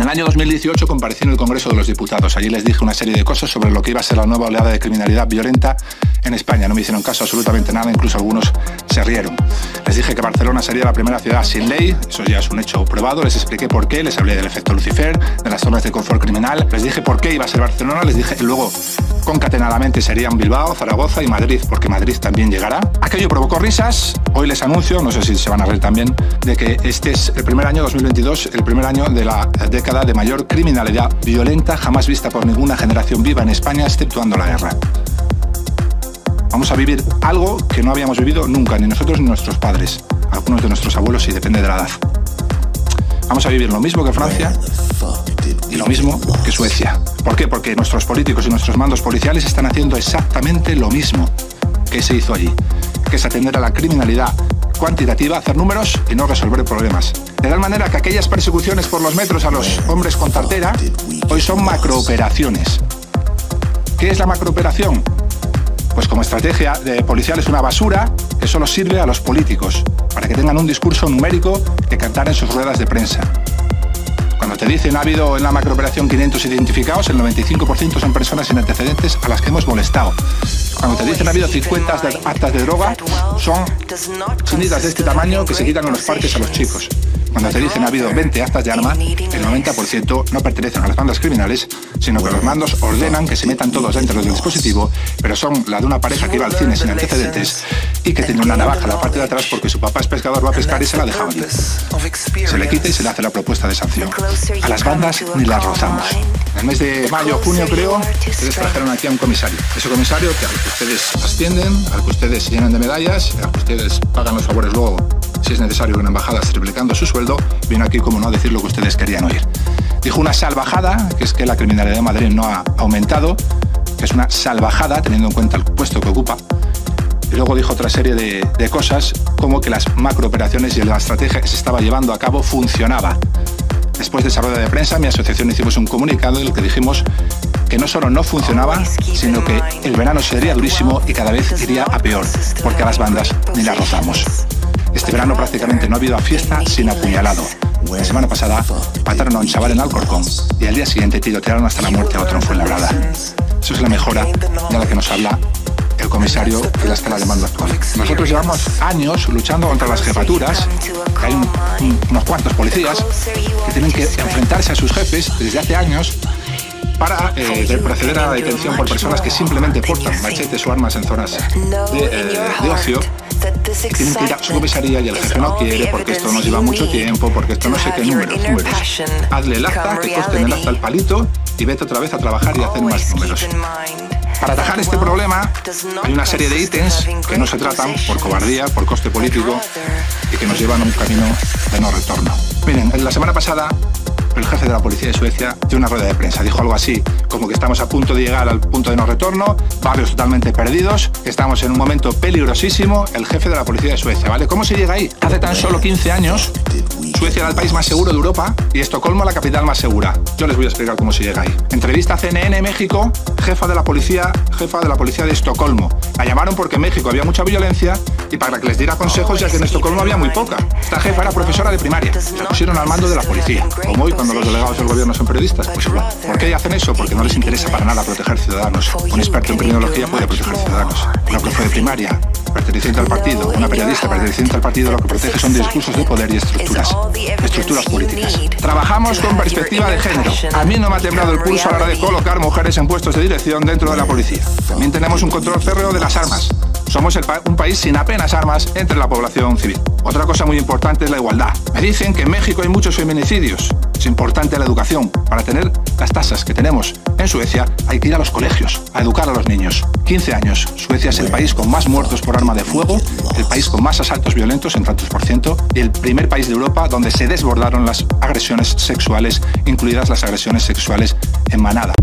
el año 2018 comparecí en el Congreso de los Diputados. Allí les dije una serie de cosas sobre lo que iba a ser la nueva oleada de criminalidad violenta en España. No me hicieron caso absolutamente nada, incluso algunos se rieron. Les dije que Barcelona sería la primera ciudad sin ley, eso ya es un hecho probado. Les expliqué por qué, les hablé del efecto Lucifer, de las zonas de confort criminal. Les dije por qué iba a ser Barcelona, les dije luego concatenadamente serían Bilbao, Zaragoza y Madrid, porque Madrid también llegará. Aquello provocó risas. Hoy les anuncio, no sé si se van a reír también, de que este es el primer año, 2022, el primer año de la década de mayor criminalidad violenta jamás vista por ninguna generación viva en España, exceptuando la guerra. Vamos a vivir algo que no habíamos vivido nunca, ni nosotros ni nuestros padres. Algunos de nuestros abuelos, sí, depende de la edad. Vamos a vivir lo mismo que Francia y lo mismo que Suecia. ¿Por qué? Porque nuestros políticos y nuestros mandos policiales están haciendo exactamente lo mismo que se hizo allí, que es atender a la criminalidad cuantitativa, hacer números y no resolver problemas. De tal manera que aquellas persecuciones por los metros a los hombres con tartera hoy son macrooperaciones. ¿Qué es la macrooperación? Pues como estrategia de policial es una basura que solo sirve a los políticos para que tengan un discurso numérico que cantar en sus ruedas de prensa. Cuando te dicen ha habido en la macrooperación 500 identificados, el 95% son personas sin antecedentes a las que hemos molestado. Cuando te dicen ha habido 50 actas de droga, son chinitas de este tamaño que se quitan en los parques a los chicos. Cuando te dicen ha habido 20 actas de arma, el 90% no pertenecen a las bandas criminales, sino que los mandos ordenan que se metan todos dentro del dispositivo, pero son la de una pareja que iba al cine sin antecedentes y que tiene una navaja en la parte de atrás porque su papá es pescador, va a pescar y se la dejaban. Se le quita y se le hace la propuesta de sanción. A las bandas ni las rozamos. En el mes de mayo, junio creo, ustedes trajeron aquí a un comisario. Ese comisario que al que ustedes ascienden, al que ustedes se llenan de medallas, al que ustedes pagan los favores luego, si es necesario, en embajadas triplicando su sueldo, vino aquí como no a decir lo que ustedes querían oír. Dijo una salvajada, que es que la criminalidad de Madrid no ha aumentado, que es una salvajada teniendo en cuenta el puesto que ocupa. Y luego dijo otra serie de cosas, como que las macrooperaciones y la estrategia que se estaba llevando a cabo funcionaba. Después de esa rueda de prensa, mi asociación hicimos un comunicado en el que dijimos que no solo no funcionaba, sino que el verano sería durísimo y cada vez iría a peor, porque a las bandas ni las rozamos. Este verano prácticamente no ha habido fiesta sin apuñalado. La semana pasada mataron a un chaval en Alcorcón y al día siguiente tirotearon hasta la muerte a otro en Fuenlabrada. Eso es la mejora de la que nos habla el comisario que la escala de mando actual. Nosotros llevamos años luchando contra las jefaturas, que hay unos cuantos policías que tienen que enfrentarse a sus jefes desde hace años para proceder a la detención por personas que simplemente portan machetes o armas en zonas de ocio. Tienen que ir a su comisaría y el jefe no quiere porque esto nos lleva mucho tiempo, porque esto no sé qué números. Hazle el acta, que coste en el acta el palito y vete otra vez a trabajar y a hacer más números. Para atajar este problema hay una serie de ítems que no se tratan por cobardía, por coste político y que nos llevan a un camino de no retorno. Miren, la semana pasada el jefe de la policía de Suecia dio una rueda de prensa. Dijo algo así, como que estamos a punto de llegar al punto de no retorno, barrios totalmente perdidos, que estamos en un momento peligrosísimo. El jefe de la policía de Suecia, ¿vale? ¿Cómo se llega ahí? Hace tan solo 15 años, Suecia era el país más seguro de Europa y Estocolmo la capital más segura. Yo les voy a explicar cómo se llega ahí. Entrevista a CNN México, jefa de la policía de Estocolmo. La llamaron porque en México había mucha violencia y para que les diera consejos, ya que en Estocolmo había muy poca. Esta jefa era profesora de primaria. La pusieron al mando de la policía. Como hoy, cuando los delegados del gobierno son periodistas, pues igual. ¿Por qué hacen eso? Porque no les interesa para nada proteger ciudadanos. Un experto en criminología puede proteger ciudadanos. Una profe de primaria, perteneciente al partido, una periodista perteneciente al partido, lo que protege son discursos de poder y estructuras políticas. Trabajamos con perspectiva de género. A mí no me ha temblado el pulso a la hora de colocar mujeres en puestos de dirección dentro de la policía. También tenemos un control férreo de las armas. Somos un país sin apenas armas entre la población civil. Otra cosa muy importante es la igualdad. Me dicen que en México hay muchos feminicidios. Es importante la educación. Para tener las tasas que tenemos en Suecia hay que ir a los colegios, a educar a los niños. 15 años. Suecia es el país con más muertos por arma de fuego, el país con más asaltos violentos en tantos % y el primer país de Europa donde se desbordaron las agresiones sexuales, incluidas las agresiones sexuales en manada.